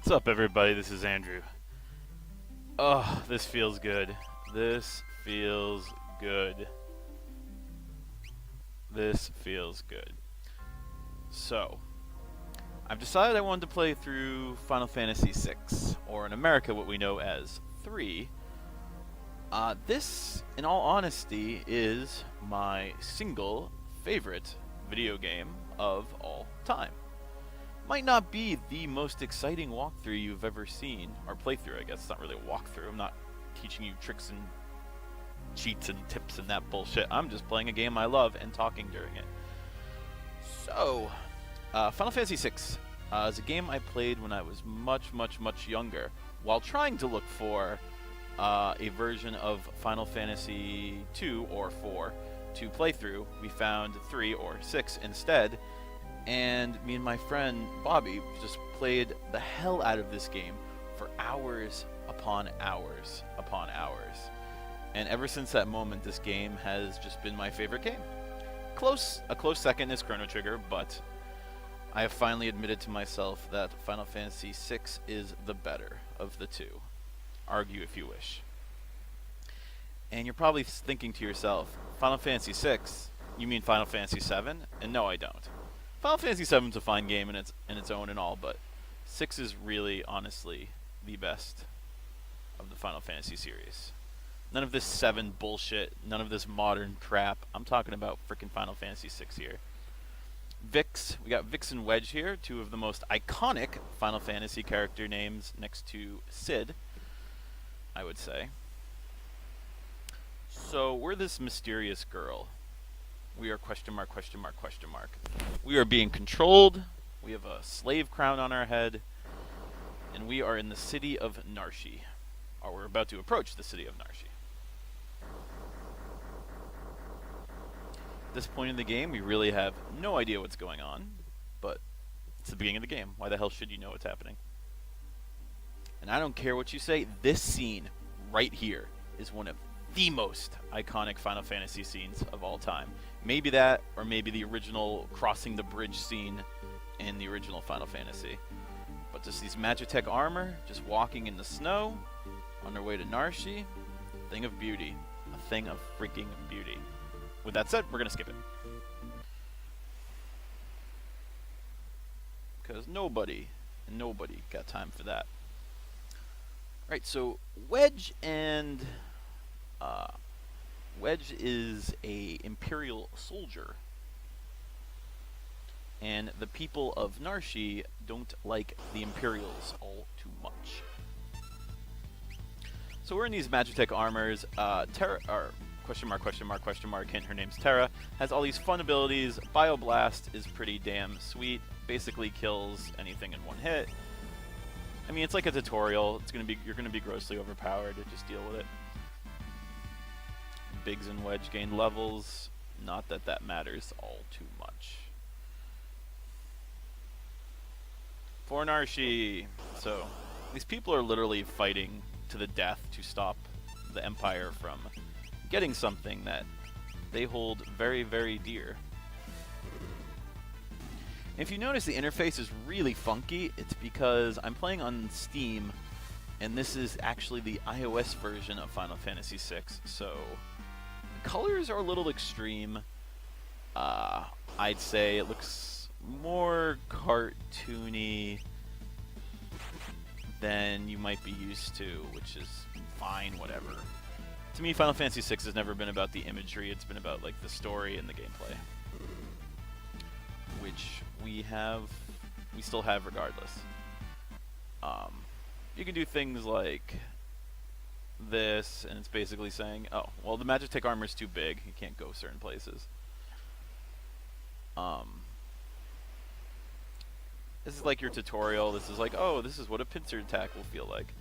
What's up, everybody? This is Andrew. Oh, this feels good. This feels good. This feels good. So, I've decided I wanted to play through Final Fantasy VI, or in America what we know as 3. This, in all honesty, is my single favorite video game of all time. Might not be the most exciting walkthrough you've ever seen, or playthrough, I guess. It's not really a walkthrough. I'm not teaching you tricks and cheats and tips and that bullshit. I'm just playing a game I love and talking during it. So, Final Fantasy VI is a game I played when I was much younger, while trying to look for a version of Final Fantasy 2 or 4 to play through. We found 3 or 6 instead. And me and my friend Bobby just played the hell out of this game for hours upon hours upon hours. And ever since that moment, this game has just been my favorite game. A close second is Chrono Trigger, but I have finally admitted to myself that Final Fantasy VI is the better of the two. Argue if you wish. And you're probably thinking to yourself, Final Fantasy VI? You mean Final Fantasy VII? And no, I don't. Final Fantasy VII is a fine game in its own and all, but 6 is really, honestly, the best of the Final Fantasy series. None of this 7 bullshit, none of this modern crap. I'm talking about frickin' Final Fantasy VI here. Vix, we got Vix and Wedge here, two of the most iconic Final Fantasy character names next to Cid, I would say. So, we're this mysterious girl. We are question mark. We are being controlled. We have a slave crown on our head. And we are in the city of Narshe. Or we're about to approach the city of Narshe. At this point in the game, we really have no idea what's going on. But it's the beginning of the game. Why the hell should you know what's happening? And I don't care what you say. This scene right here is one of the most iconic Final Fantasy scenes of all time. Maybe that, or maybe the original crossing the bridge scene in the original Final Fantasy. But just these Magitech armor, just walking in the snow, on their way to Narshe, a thing of beauty. A thing of freaking beauty. With that said, we're going to skip it. Because nobody got time for that. Right, so Wedge is a Imperial soldier, and the people of Narshe don't like the Imperials all too much. So we're in these Magitech armors. Terra, or question mark, hint, her name's Terra, has all these fun abilities. Bioblast is pretty damn sweet. Basically kills anything in one hit. I mean, it's like a tutorial. You're gonna be grossly overpowered. Just deal with it. Biggs and Wedge gain levels. Not that that matters all too much. For Narshe. So, these people are literally fighting to the death to stop the Empire from getting something that they hold very, very dear. If you notice the interface is really funky, it's because I'm playing on Steam, and this is actually the iOS version of Final Fantasy VI, so the colors are a little extreme. I'd say it looks more cartoony than you might be used to, which is fine, whatever. To me, Final Fantasy VI has never been about the imagery, it's been about like the story and the gameplay. Which we still have regardless. You can do things like this, and it's basically saying, oh, well, the Magitech armor is too big, you can't go certain places. This is like your tutorial. This is like, oh, this is what a pincer attack will feel like.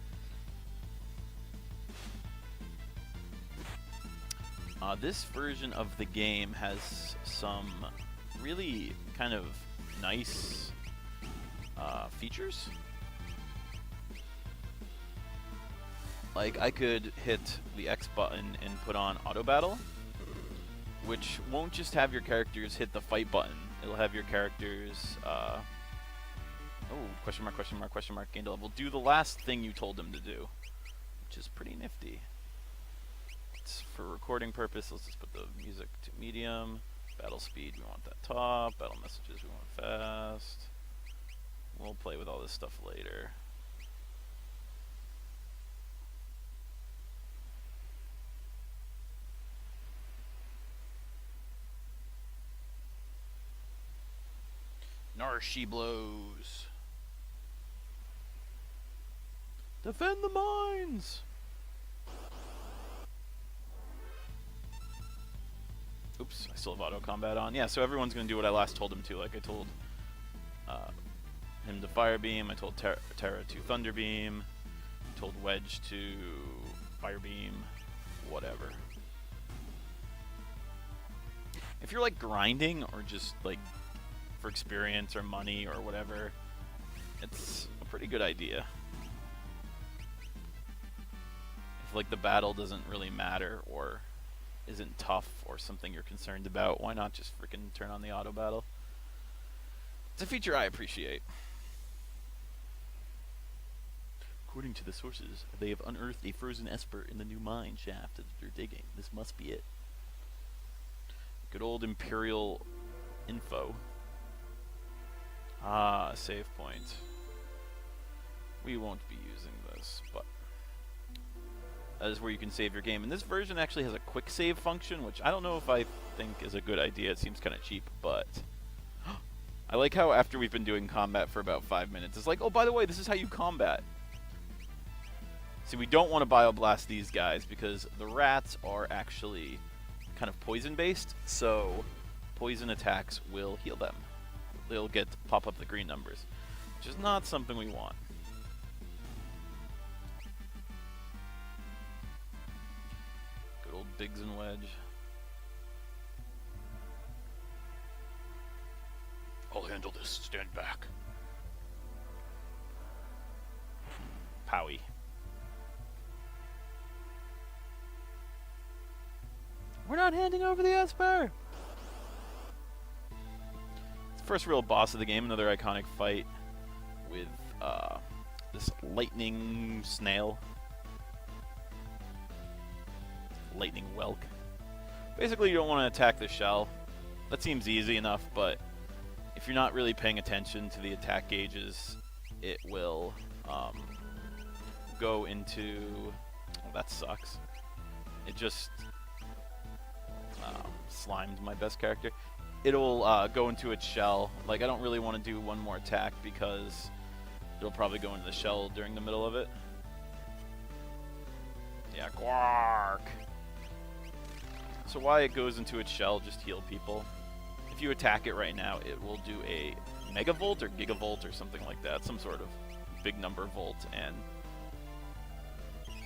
This version of the game has some really kind of nice features. Like, I could hit the X button and put on auto battle, which won't just have your characters hit the fight button. It'll have your characters Oh, question mark, question mark, question mark, gained a level. Do the last thing you told him to do, which is pretty nifty. It's for recording purpose, let's just put the music to medium. Battle speed, we want that top. Battle messages, we want fast. We'll play with all this stuff later. Narshe blows. Defend the mines! Oops, I still have auto combat on. Yeah, so everyone's going to do what I last told him to. Like I told him to Fire Beam, I told Terra to Thunder Beam, I told Wedge to Fire Beam, whatever. If you're like grinding or just like for experience or money or whatever, it's a pretty good idea. If like the battle doesn't really matter or isn't tough or something you're concerned about, why not just freaking turn on the auto battle? It's a feature I appreciate. According to the sources, they have unearthed a frozen esper in the new mine shaft that they're digging. This must be it. Good old Imperial info. Ah, save point. We won't be using this, but that is where you can save your game. And this version actually has a quick save function, which I don't know if I think is a good idea. It seems kind of cheap, but I like how after we've been doing combat for about 5 minutes, it's like, oh, by the way, this is how you combat. See, we don't want to bioblast these guys because the rats are actually kind of poison-based, so poison attacks will heal them. They'll pop up the green numbers, which is not something we want. Good old Biggs and Wedge. I'll handle this. Stand back. Powie. We're not handing over the Esper! It's the first real boss of the game, another iconic fight with this lightning snail. Lightning whelk. Basically, you don't want to attack the shell. That seems easy enough, but if you're not really paying attention to the attack gauges, it will go into... Oh, that sucks. It just... slimed my best character. It'll go into its shell. Like, I don't really want to do one more attack because it'll probably go into the shell during the middle of it. Yeah, quark! So why it goes into its shell, just heal people. If you attack it right now, it will do a megavolt or gigavolt or something like that. Some sort of big number volt, and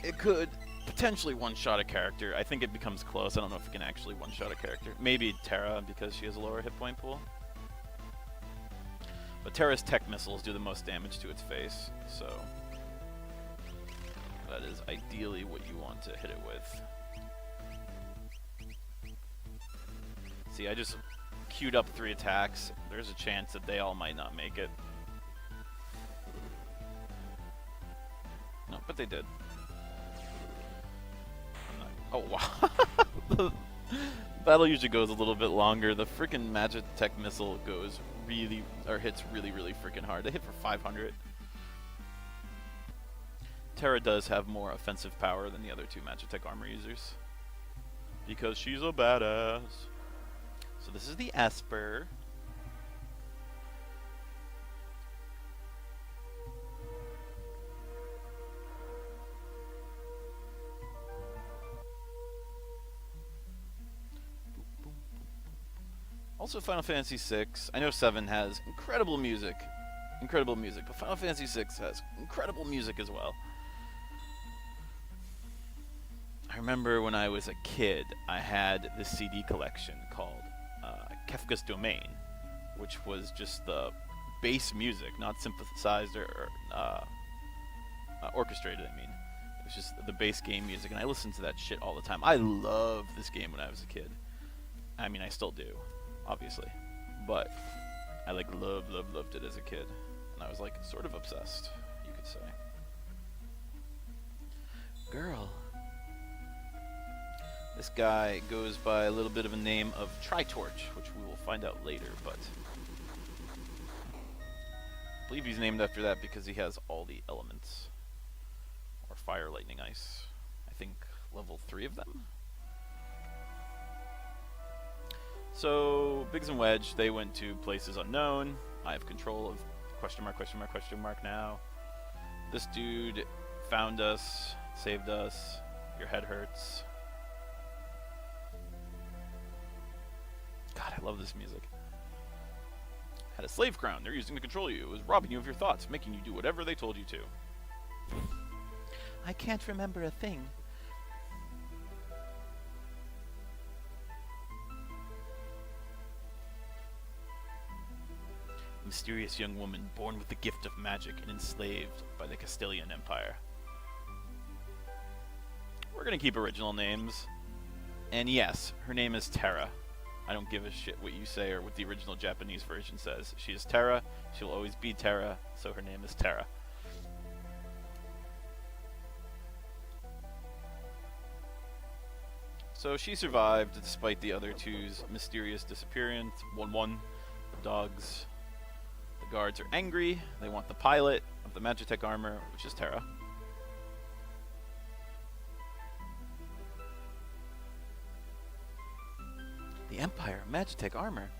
it could potentially one-shot a character. I think it becomes close. I don't know if it can actually one-shot a character. Maybe Terra, because she has a lower hit point pool. But Terra's tech missiles do the most damage to its face, so that is ideally what you want to hit it with. See, I just queued up 3 attacks. There's a chance that they all might not make it. No, but they did. Oh, wow. The battle usually goes a little bit longer. The freaking Magitech missile goes really, or hits really, really freaking hard. They hit for 500. Terra does have more offensive power than the other 2 Magitech armor users, because she's a badass. So this is the Esper. Also, Final Fantasy VI. I know 7 has incredible music, but Final Fantasy VI has incredible music as well. I remember when I was a kid, I had this CD collection called Kefka's Domain, which was just the bass music, not synthesized or orchestrated, I mean. It was just the bass game music, and I listened to that shit all the time. I loved this game when I was a kid. I mean, I still do, obviously. But I like loved it as a kid. and I was like sort of obsessed, you could say. Girl. This guy goes by a little bit of a name of Tritorch, which we will find out later, but I believe he's named after that because he has all the elements. Or fire, lightning, ice. I think level 3 of them. So, Biggs and Wedge, they went to places unknown. I have control of question mark, question mark, question mark now. This dude found us, saved us. Your head hurts. God, I love this music. Had a slave crown they're using to control you. It was robbing you of your thoughts, making you do whatever they told you to. I can't remember a thing. A mysterious young woman born with the gift of magic and enslaved by the Castilian Empire. We're gonna keep original names. And yes, her name is Terra. I don't give a shit what you say or what the original Japanese version says. She is Terra. She'll always be Terra, so her name is Terra. So she survived despite the other two's mysterious disappearance. 1-1. Dogs. The guards are angry. They want the pilot of the Magitech armor, which is Terra. The Empire, Magitech armor.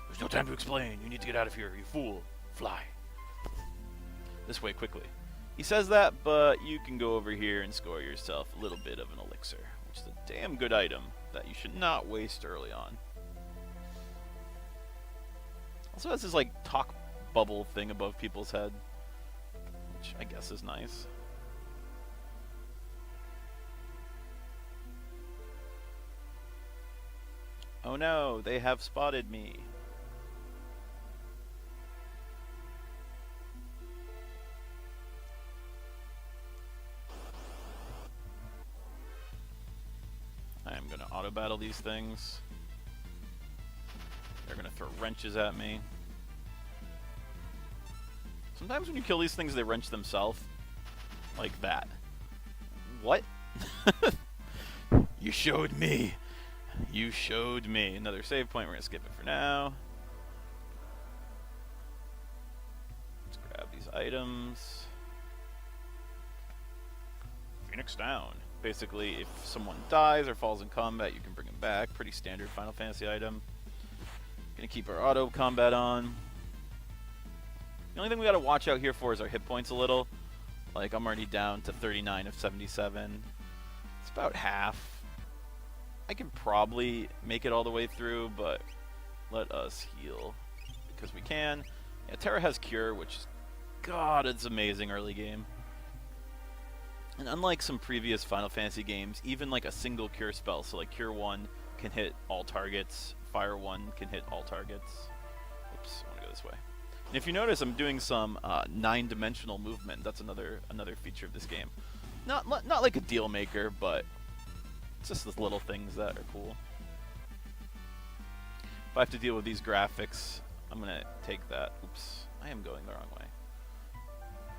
There's no time to explain. You need to get out of here, you fool. Fly. This way, quickly. He says that, but you can go over here and score yourself a little bit of an elixir, which is a damn good item that you should not waste early on. Also has this, like, talk bubble thing above people's head, which I guess is nice. Oh no, they have spotted me. I am going to auto-battle these things. They're going to throw wrenches at me. Sometimes when you kill these things, they wrench themselves. Like that. What? You showed me. You showed me. Another save point. We're going to skip it for now. Let's grab these items. Phoenix down. Basically, if someone dies or falls in combat, you can bring them back. Pretty standard Final Fantasy item. Gonna keep our auto combat on. The only thing we gotta watch out here for is our hit points a little. Like, I'm already down to 39 of 77. It's about half. I can probably make it all the way through, but let us heal because we can. Yeah, Terra has Cure, which is, God, it's amazing early game. And unlike some previous Final Fantasy games, even like a single Cure spell, so like Cure 1 can hit all targets, Fire 1 can hit all targets. Oops, I want to go this way. And if you notice, I'm doing some 9-dimensional movement. That's another feature of this game. Not like a deal maker, but it's just the little things that are cool. If I have to deal with these graphics, I'm going to take that. Oops, I am going the wrong way.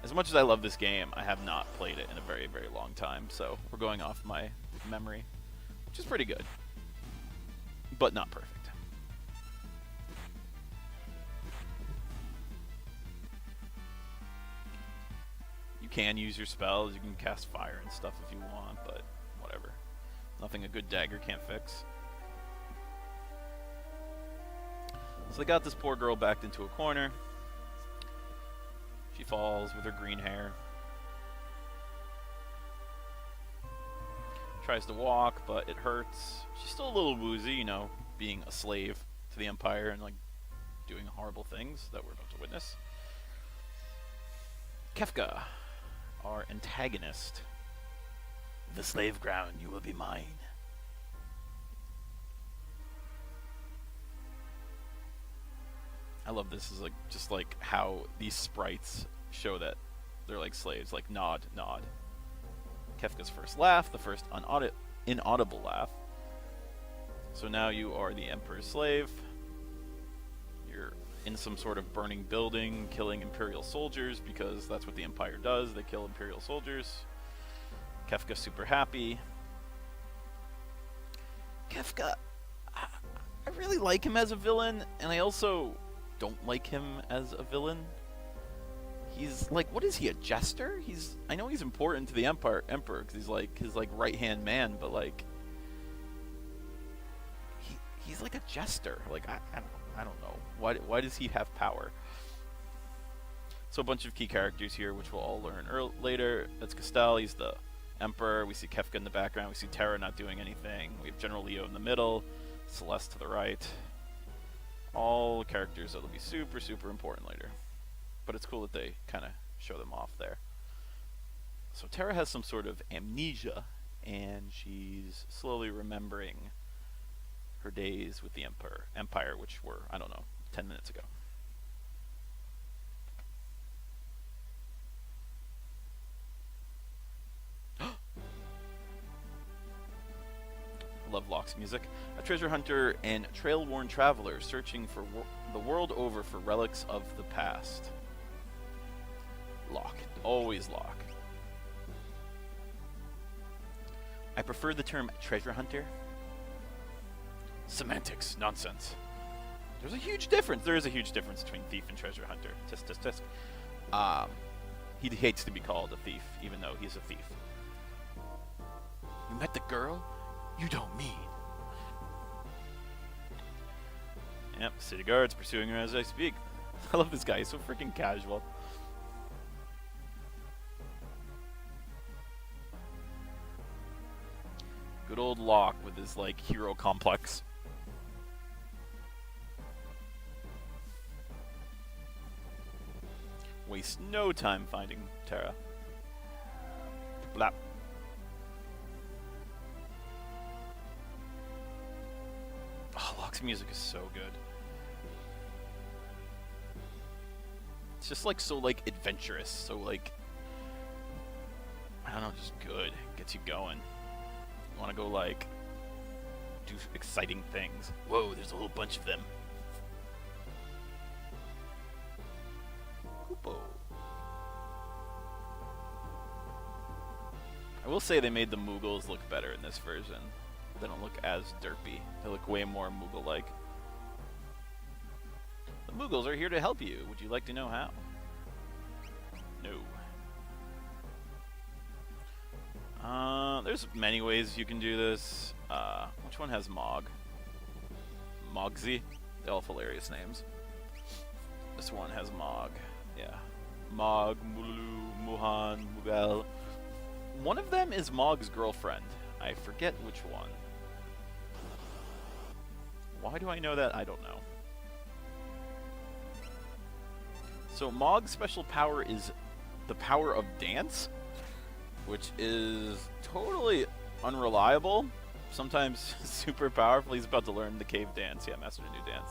As much as I love this game, I have not played it in a very, very long time, so we're going off my memory, which is pretty good, but not perfect. You can use your spells, you can cast fire and stuff if you want, but whatever. Nothing a good dagger can't fix. So they got this poor girl backed into a corner. She falls with her green hair. Tries to walk, but it hurts. She's still a little woozy, you know, being a slave to the Empire and, like, doing horrible things that we're about to witness. Kefka, our antagonist. The slave ground, you will be mine. I love this. Is like just like how these sprites show that they're like slaves. Like nod, nod. Kefka's first laugh, the first inaudible laugh. So now you are the Emperor's slave. You're in some sort of burning building, killing Imperial soldiers, because that's what the Empire does. They kill Imperial soldiers. Kefka's super happy. Kefka, I really like him as a villain, and I also don't like him as a villain. He's like, what is he, a jester? I know he's important to the emperor, because he's like his like right-hand man, but like he's like a jester. Like I don't know. Why does he have power? So a bunch of key characters here, which we'll all learn later. That's Castel. He's the emperor. We see Kefka in the background. We see Terra not doing anything. We have General Leo in the middle. Celeste to the right. All characters that'll be super, super important later. But it's cool that they kind of show them off there. So Terra has some sort of amnesia, and she's slowly remembering her days with the Empire, which were, I don't know, 10 minutes ago. Love Locke's music. A treasure hunter and trail-worn traveler searching for the world over for relics of the past. Locke. Always Locke. I prefer the term treasure hunter. Semantics. Nonsense. There's a huge difference. There is a huge difference between thief and treasure hunter. Tisk, tisk, tisk. He hates to be called a thief, even though he's a thief. You met the girl? You don't mean. Yep, city guards pursuing her as I speak. I love this guy. He's so freaking casual. Good old Locke with his, like, hero complex. Waste no time finding Terra. Blap. Oh, Locke's music is so good. It's just like so like adventurous, so like I don't know, just good. Gets you going. You want to go like do exciting things. Whoa, there's a whole bunch of them. Hoopo. I will say they made the Mughals look better in this version. They don't look as derpy. They look way more Mughal-like. The Mughals are here to help you. Would you like to know how? No. There's many ways you can do this. Which one has Mog? Mogsy? They all have hilarious names. This one has Mog. Yeah. Mog, Mulu, Muhan, Mughal. One of them is Mog's girlfriend. I forget which one. Why do I know that? I don't know. So Mog's special power is the power of dance, which is totally unreliable. Sometimes super powerful. He's about to learn the cave dance. Yeah, mastered a new dance.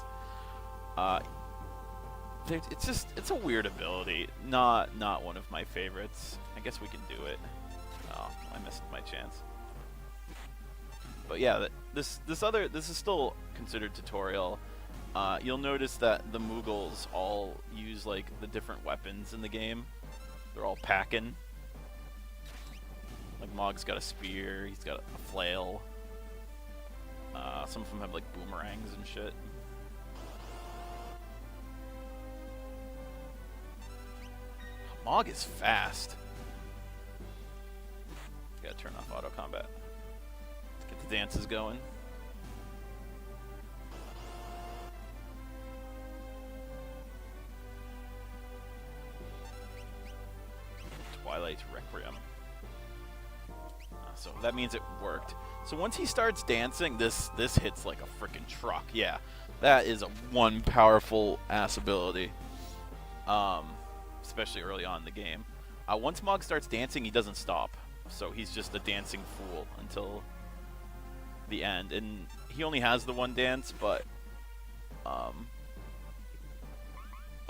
It's a weird ability. Not one of my favorites. I guess we can do it. Oh, I missed my chance. But yeah, this is still considered tutorial. You'll notice that the Mughals all use like the different weapons in the game. They're all packing. Like Mog's got a spear, he's got a flail. Some of them have like boomerangs and shit. Mog is fast. Gotta turn off auto combat. Get the dances going. Twilight Requiem. So that means it worked. So once he starts dancing, this hits like a freaking truck. Yeah, that is one powerful ass ability. Especially early on in the game. Once Mog starts dancing, he doesn't stop. So he's just a dancing fool until the end. And he only has the one dance, but oh,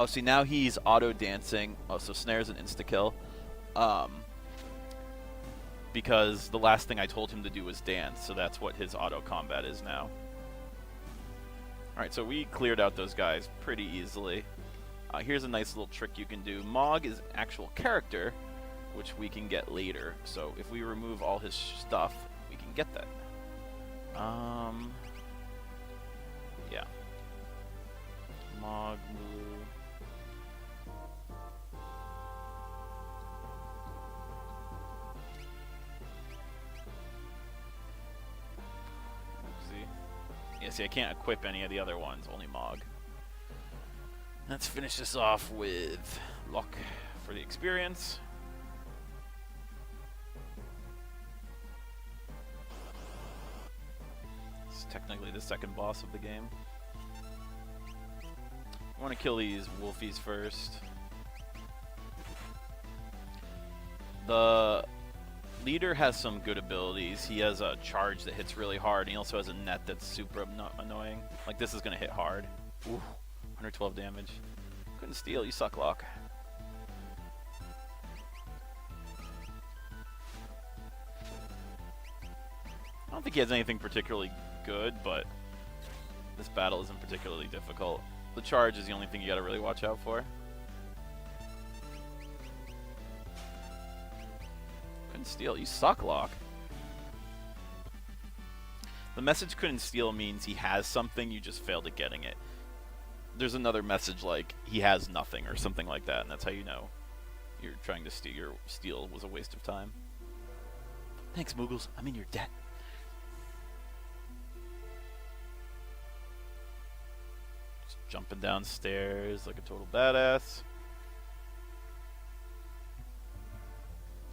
see, now he's auto dancing. Oh, so snare's an insta kill. Because the last thing I told him to do was dance, so that's what his auto combat is now. Alright, so we cleared out those guys pretty easily. Here's a nice little trick you can do. Mog is an actual character, which we can get later. So if we remove all his stuff, we can get that. Yeah. Mog, Mulu. Yeah, see, I can't equip any of the other ones, only Mog. Let's finish this off with luck for the experience. It's technically the second boss of the game. I want to kill these wolfies first. The leader has some good abilities. He has a charge that hits really hard, and he also has a net that's super annoying. Like, this is going to hit hard. Ooh, 112 damage. Couldn't steal, you suck, Locke. I don't think he has anything particularly good, but this battle isn't particularly difficult. The charge is the only thing you gotta really watch out for. Couldn't steal. You suck, Locke. The message couldn't steal means he has something, you just failed at getting it. There's another message like he has nothing or something like that, and that's how you know you're trying to steal. Your steal was a waste of time. Thanks, Moogles. I'm in your debt. Just jumping downstairs like a total badass.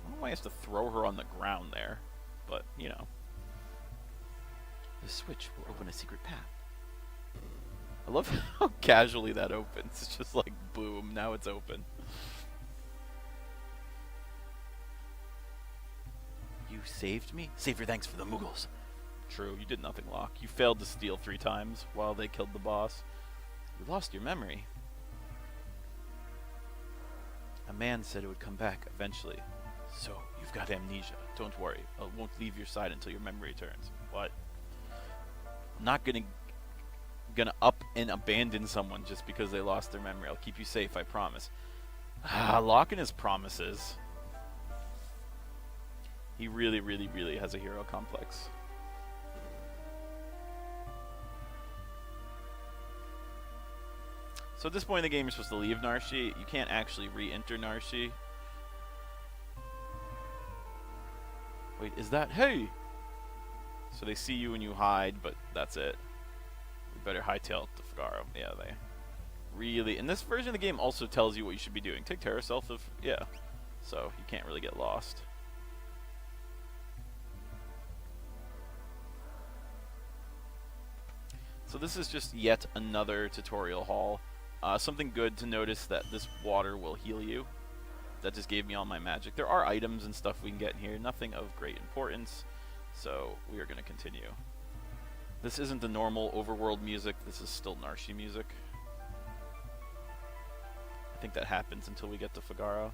I don't know why I have to throw her on the ground there, but you know. The switch will open a secret path. I love how casually that opens. It's just like, boom, now it's open. You saved me? Save your thanks for the Moogles. True, you did nothing, Locke. You failed to steal 3 times while they killed the boss. You lost your memory. A man said it would come back eventually. So, you've got amnesia. Don't worry. I won't leave your side until your memory returns. What? I'm not gonna up and abandon someone just because they lost their memory. I'll keep you safe, I promise. Locke and his promises. He really, really, really has a hero complex. So at this point in the game, you're supposed to leave Narshe. You can't actually re-enter Narshe. Wait, is that... Hey! So they see you and you hide, but that's it. We better hightail to Figaro. Yeah, they really... And this version of the game also tells you what you should be doing. Take terror self of... Yeah. So you can't really get lost. So this is just yet another tutorial hall. Something good to notice that this water will heal you. That just gave me all my magic. There are items and stuff we can get in here. Nothing of great importance. So we are going to continue. This isn't the normal overworld music. This is still Narshe music. I think that happens until we get to Figaro.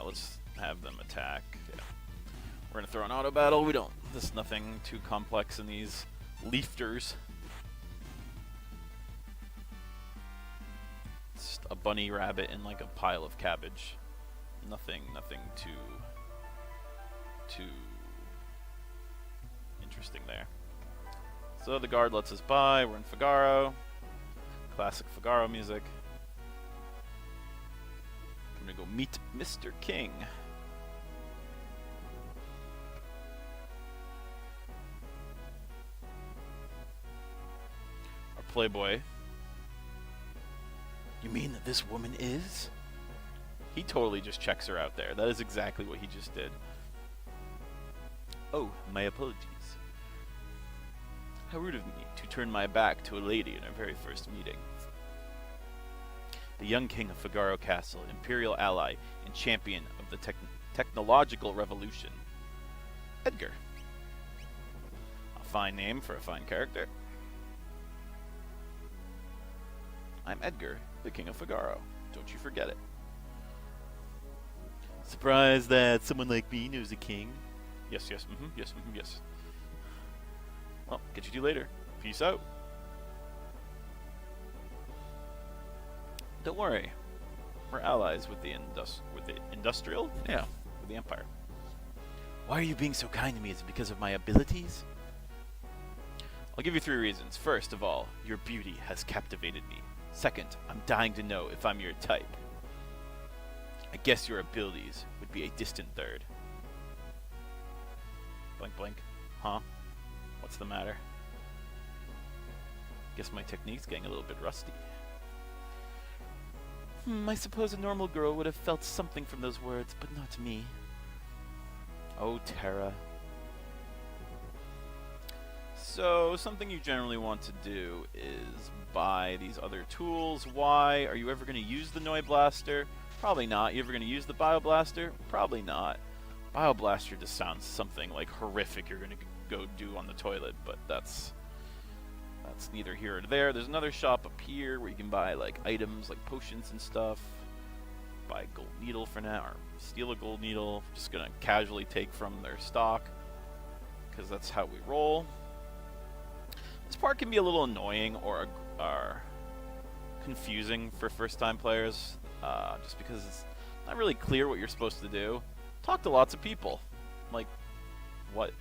Let's have them attack. Yeah. We're going to throw an auto battle. There's nothing too complex in these leafters. It's just a bunny rabbit in like a pile of cabbage. Nothing too interesting there. So the guard lets us by. We're in Figaro. Classic Figaro music. I'm gonna go meet Mr. King. Our playboy. You mean that this woman is? He totally just checks her out there. That is exactly what he just did. Oh, my apologies. How rude of me to turn my back to a lady in our very first meeting. The young king of Figaro Castle, imperial ally and champion of the technological revolution. Edgar. A fine name for a fine character. I'm Edgar, the king of Figaro. Don't you forget it. Surprised that someone like me knows a king? Yes, yes, yes, yes. Well, get you two later. Peace out. Don't worry. We're allies with the industrial? Yeah, with the Empire. Why are you being so kind to me? Is it because of my abilities? I'll give you 3 reasons. First of all, your beauty has captivated me. Second, I'm dying to know if I'm your type. I guess your abilities would be a distant third. Blink, blink. Huh? What's the matter? Guess my technique's getting a little bit rusty. I suppose a normal girl would have felt something from those words, but not me. Oh, Terra. So, something you generally want to do is buy these other tools. Why? Are you ever going to use the Noi Blaster? Probably not. You ever going to use the Bio Blaster? Probably not. Bio Blaster just sounds something like horrific you're going to go do on the toilet, but that's neither here nor there. There's another shop up here where you can buy like items like potions and stuff. Buy a gold needle for now, or steal a gold needle. Just gonna casually take from their stock because that's how we roll. This part can be a little annoying or confusing for first-time players, just because it's not really clear what you're supposed to do. Talk to lots of people. Like, what?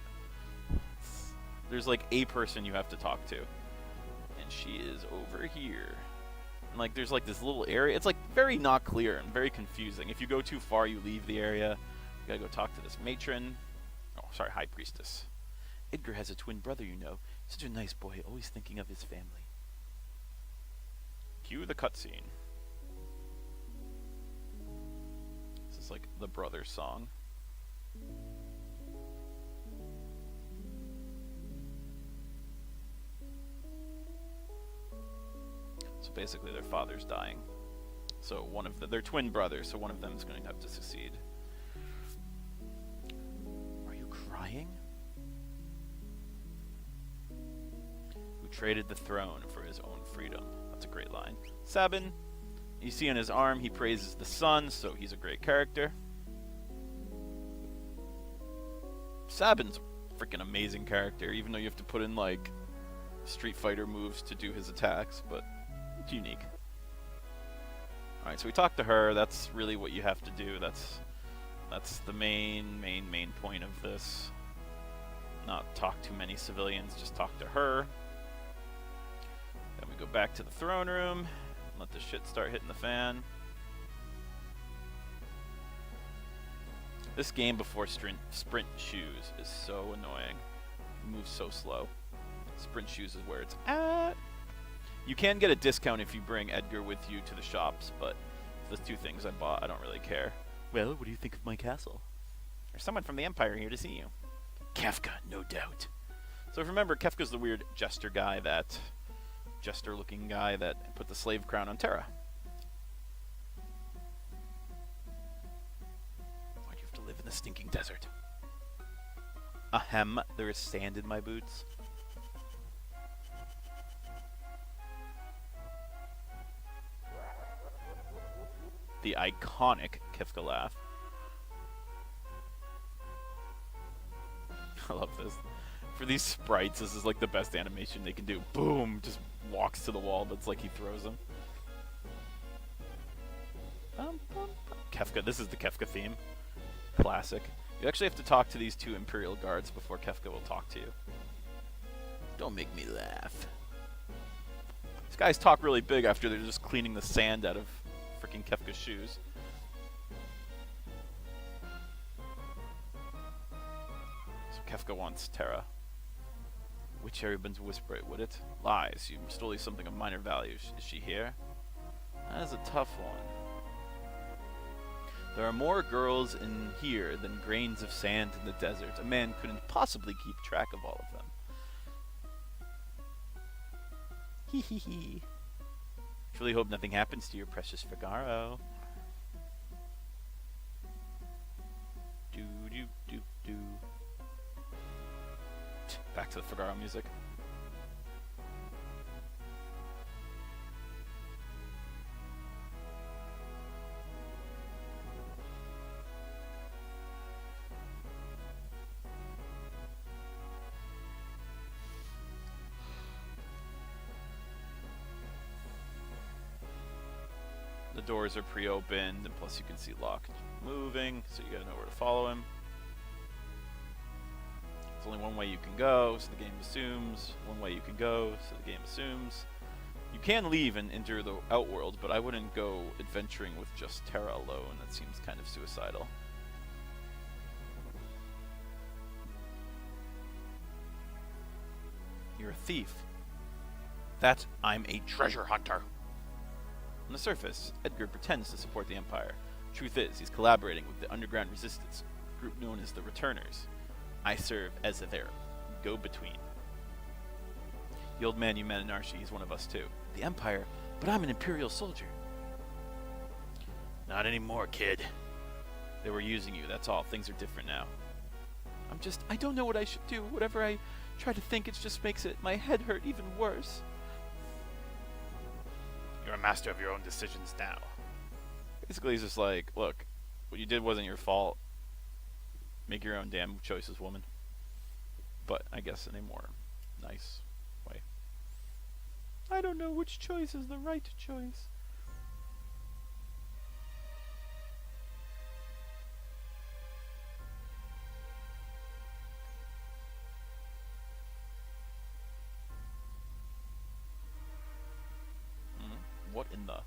There's like a person you have to talk to. And she is over here. And like there's like this little area. It's like very not clear and very confusing. If you go too far, you leave the area. You gotta go talk to this matron. Oh, sorry, high priestess. Edgar has a twin brother, you know. Such a nice boy, always thinking of his family. Cue the cutscene. This is like the brother song. So basically their father's dying. So one of they're twin brothers, so one of them is going to have to succeed. Are you crying? Who traded the throne for his own freedom. That's a great line. Sabin, you see on his arm he praises the sun, so he's a great character. Sabin's a freaking amazing character, even though you have to put in like Street Fighter moves to do his attacks, but it's unique. Alright, so we talked to her. That's really what you have to do. That's the main point of this. Not talk to many civilians, just talk to her. Then we go back to the throne room. Let the shit start hitting the fan. This game before sprint shoes is so annoying. It moves so slow. Sprint shoes is where it's at. You can get a discount if you bring Edgar with you to the shops, but the 2 things I bought, I don't really care. Well, what do you think of my castle? There's someone from the Empire here to see you. Kefka, no doubt. So if you remember, Kefka's the weird jester guy, that jester-looking guy that put the slave crown on Terra. Why'd you have to live in the stinking desert? Ahem, there is sand in my boots. The iconic Kefka laugh. I love this. For these sprites, this is like the best animation they can do. Boom! Just walks to the wall, but it's like he throws them. Kefka, this is the Kefka theme. Classic. You actually have to talk to these 2 Imperial guards before Kefka will talk to you. Don't make me laugh. These guys talk really big after they're just cleaning the sand out of freaking Kefka's shoes. So Kefka wants Terra. Which Cherubin's whisper it, would it? Lies. You stole something of minor value. Is she here? That is a tough one. There are more girls in here than grains of sand in the desert. A man couldn't possibly keep track of all of them. Hee hee hee. Truly hope nothing happens to your precious Figaro. Do do do do. Back to the Figaro music. The doors are pre-opened, and plus you can see Locke moving, so you gotta know where to follow him. There's only one way you can go, so the game assumes. One way you can go, so the game assumes. You can leave and enter the Outworld, but I wouldn't go adventuring with just Terra alone. That seems kind of suicidal. You're a thief. That I'm a treasure hunter. On the surface, Edgar pretends to support the Empire. Truth is, he's collaborating with the underground resistance, a group known as the Returners. I serve as their go-between. The old man you met in Narshe is one of us too. The Empire, but I'm an Imperial soldier. Not anymore, kid. They were using you, that's all. Things are different now. I don't know what I should do. Whatever I try to think, it just makes my head hurt even worse. You're a master of your own decisions now. Basically, he's just like, look, what you did wasn't your fault. Make your own damn choices, woman. But I guess in a more nice way. I don't know which choice is the right choice. What in the...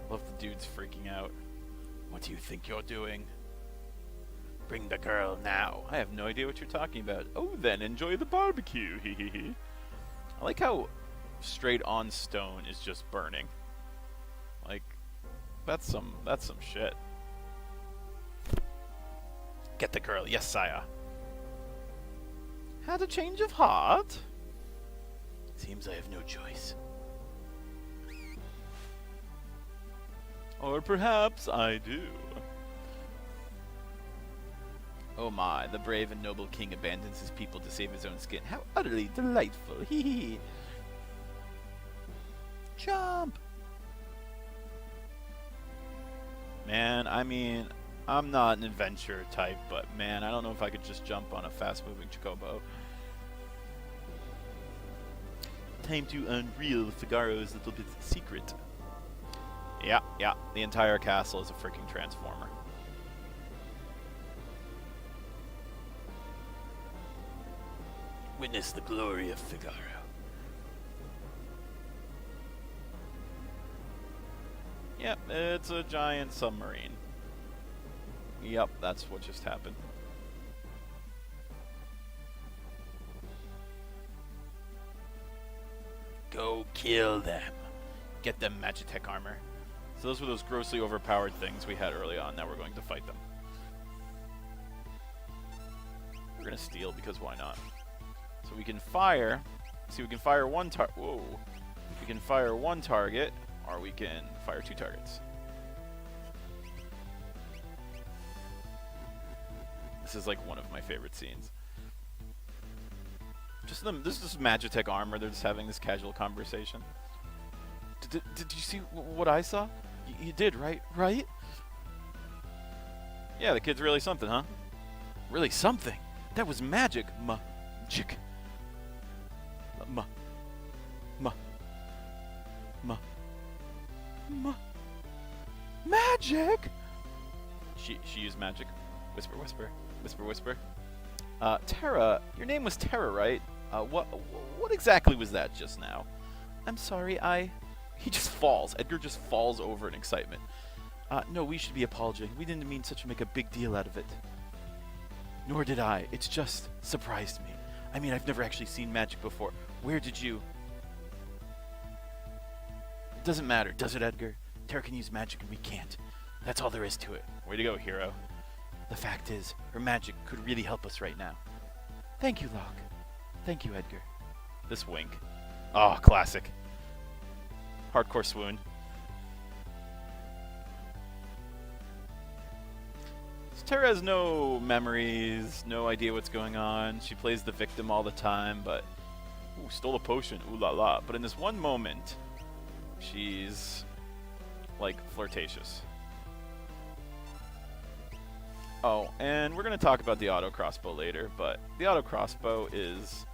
Love the dude's freaking out. What do you think you're doing? Bring the girl now. I have no idea what you're talking about. Oh, then enjoy the barbecue. Hehehe. I like how straight on stone is just burning. Like, that's some shit. Get the girl, yes, sire. Had a change of heart? Seems I have no choice. Or perhaps I do. Oh my, the brave and noble king abandons his people to save his own skin. How utterly delightful. Hee hee. Jump! Man, I mean, I'm not an adventure type, but man, I don't know if I could just jump on a fast-moving chocobo. Time to unveil Figaro's little bit secret. Yeah, the entire castle is a freaking transformer. Witness the glory of Figaro. Yep, it's a giant submarine. Yep, that's what just happened. Go kill them. Get them Magitech armor. So those were those grossly overpowered things we had early on. Now we're going to fight them. We're going to steal because why not? So we can fire. See, we can fire one target. Whoa. We can fire one target, or we can fire two targets. This is like one of my favorite scenes. Just them. This is Magitech armor. They're just having this casual conversation. Did you see what I saw? You did, right? Right? Yeah, the kid's really something, huh? Really something? That was magic. Magic. Magic? She used magic. Whisper, whisper. Whisper, whisper. Terra, your name was Terra, right? What exactly was that just now? I'm sorry, He just falls. Edgar just falls over in excitement. No, we should be apologizing. We didn't mean to make a big deal out of it. Nor did I. It's just surprised me. I mean, I've never actually seen magic before. Where did you... It doesn't matter, does it, Edgar? Terra can use magic and we can't. That's all there is to it. Way to go, hero. The fact is, her magic could really help us right now. Thank you, Locke. Thank you, Edgar. This wink. Oh, classic. Hardcore swoon. So Terra has no memories, no idea what's going on. She plays the victim all the time, but... Ooh, stole a potion. Ooh la la. But in this one moment, she's... like, flirtatious. Oh, and we're going to talk about the auto crossbow later, but the auto crossbow is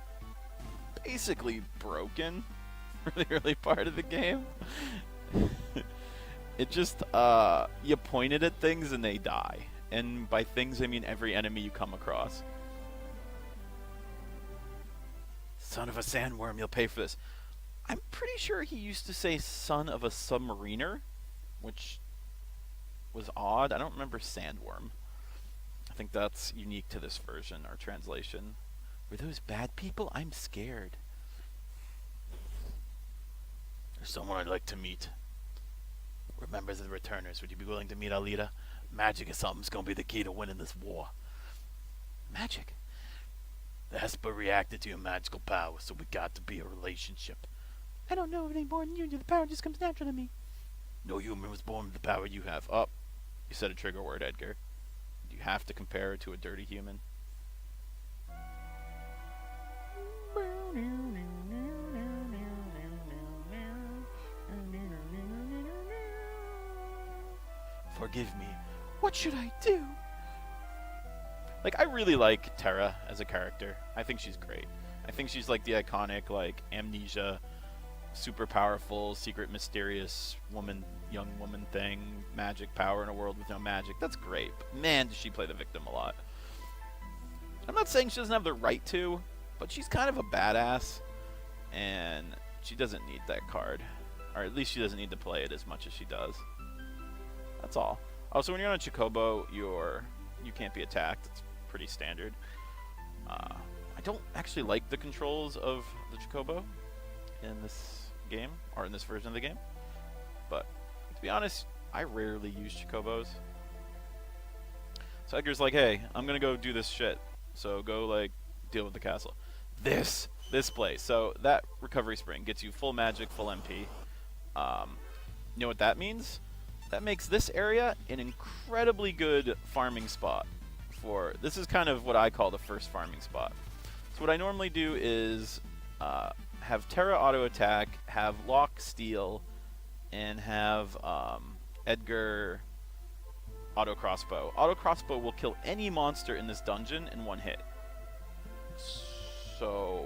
basically broken for the early part of the game. It just, you point it at things and they die. And by things, I mean every enemy you come across. Son of a sandworm, you'll pay for this. I'm pretty sure he used to say son of a submariner, which was odd. I don't remember sandworm. I think that's unique to this version, or translation. Were those bad people? I'm scared. There's someone I'd like to meet. We're members of the Returners. Would you be willing to meet our leader? Magic or something's gonna be the key to winning this war. Magic? The Hesper reacted to your magical power, so we got to be a relationship. I don't know any more than you do. The power just comes natural to me. No human was born with the power you have. Oh, you said a trigger word, Edgar. You have to compare it to a dirty human. Forgive me. What should I do? Like, I really like Terra as a character. I think she's great. I think she's like the iconic, like, amnesia, super powerful, secret, mysterious woman, young woman thing, magic power in a world with no magic. That's great. But man, does she play the victim a lot. I'm not saying she doesn't have the right to, but she's kind of a badass, and she doesn't need that card. Or at least she doesn't need to play it as much as she does. That's all. Also, when you're on a Chocobo, you can't be attacked. It's pretty standard. I don't actually like the controls of the Chocobo in this game, or in this version of the game. But, to be honest, I rarely use Chocobos. So Edgar's like, hey, I'm gonna go do this shit. So go, like, deal with the castle. This place. So that recovery spring gets you full magic, full MP. You know what that means? That makes this area an incredibly good farming spot. This is kind of what I call the first farming spot. So what I normally do is have Terra auto attack, have Locke steal, and have Edgar auto crossbow. Auto crossbow will kill any monster in this dungeon in one hit. So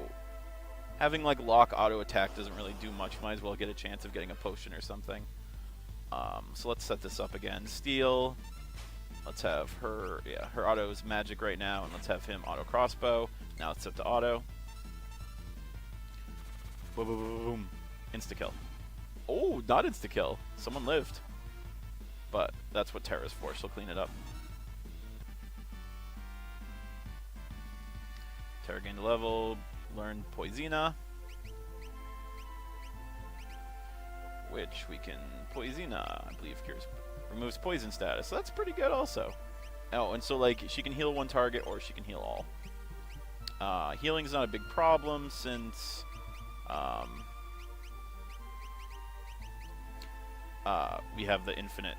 having like Locke auto attack doesn't really do much. Might as well get a chance of getting a potion or something. So let's set this up again. Steal. Let's have her, her auto is magic right now, and let's have him auto crossbow. Now it's set to auto. Boom, boom, boom, boom. Insta-kill. Oh, not insta-kill. Someone lived. But that's what Terra's for. She'll clean it up. Terra gained a level. Learned Poisina. Which we can Poisina, I believe, removes poison status. So that's pretty good also. Oh, and so like she can heal one target or she can heal all. Healing is not a big problem since we have the infinite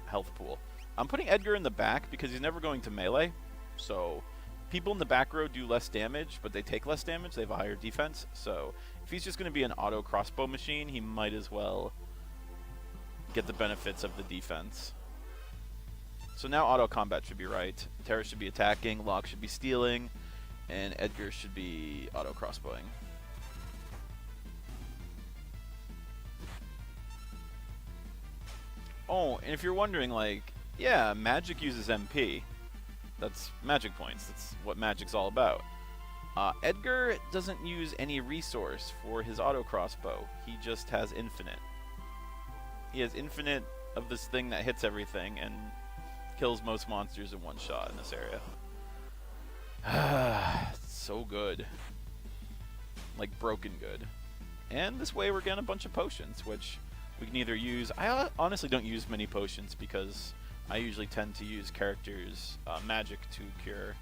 health pool. I'm putting Edgar in the back because he's never going to melee. So people in the back row do less damage, but they take less damage. They have a higher defense. So if he's just going to be an auto crossbow machine, he might as well get the benefits of the defense. So now auto combat should be right. Terra should be attacking, Locke should be stealing, and Edgar should be auto crossbowing. Oh, and if you're wondering, like, yeah, magic uses MP. That's magic points. That's what magic's all about. Edgar doesn't use any resource for his auto crossbow. He just has infinite. He has infinite of this thing that hits everything and kills most monsters in one shot in this area. So good. Like, broken good. And this way we're getting a bunch of potions, which we can either use... I honestly don't use many potions because I usually tend to use characters' magic to cure.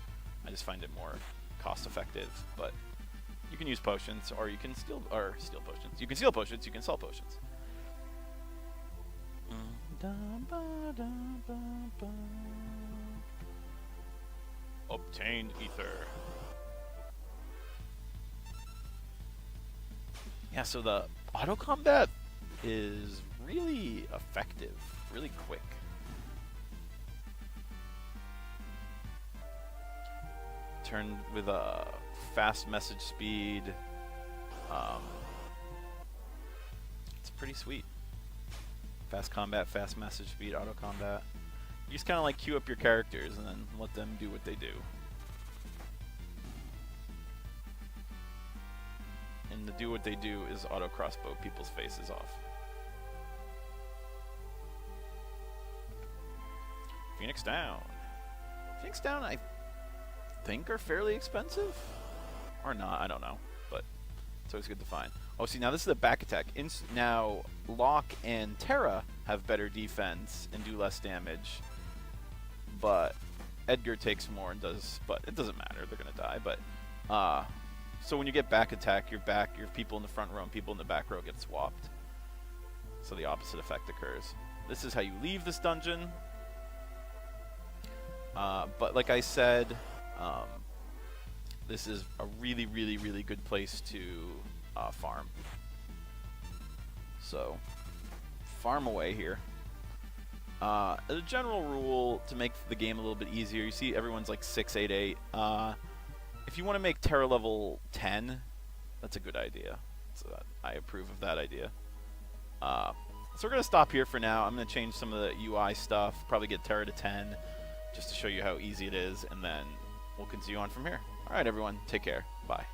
I just find it more cost-effective. But you can use potions, or you can steal potions. You can steal potions, you can sell potions. Obtained ether. Yeah, so the auto combat is really effective, really quick. Turn with a fast message speed. It's pretty sweet. Fast combat, fast message speed, auto combat. You just kind of like queue up your characters and then let them do what they do. And the do what they do is auto crossbow people's faces off. Phoenix Down. Phoenix Down, I think, are fairly expensive. Or not, I don't know. But it's always good to find. Oh, see, now this is a back attack. Now, Locke and Terra have better defense and do less damage. But Edgar takes more and does... But it doesn't matter, they're going to die. But, so when you get back attack, your people in the front row and people in the back row get swapped. So the opposite effect occurs. This is how you leave this dungeon. But like I said, this is a really, really, really good place to farm. So, farm away here. As a general rule, to make the game a little bit easier, you see everyone's like 6, 8, 8. If you want to make Terra level 10, that's a good idea. So I approve of that idea. So we're going to stop here for now. I'm going to change some of the UI stuff, probably get Terra to 10, just to show you how easy it is, and then we'll continue on from here. All right, everyone, take care. Bye.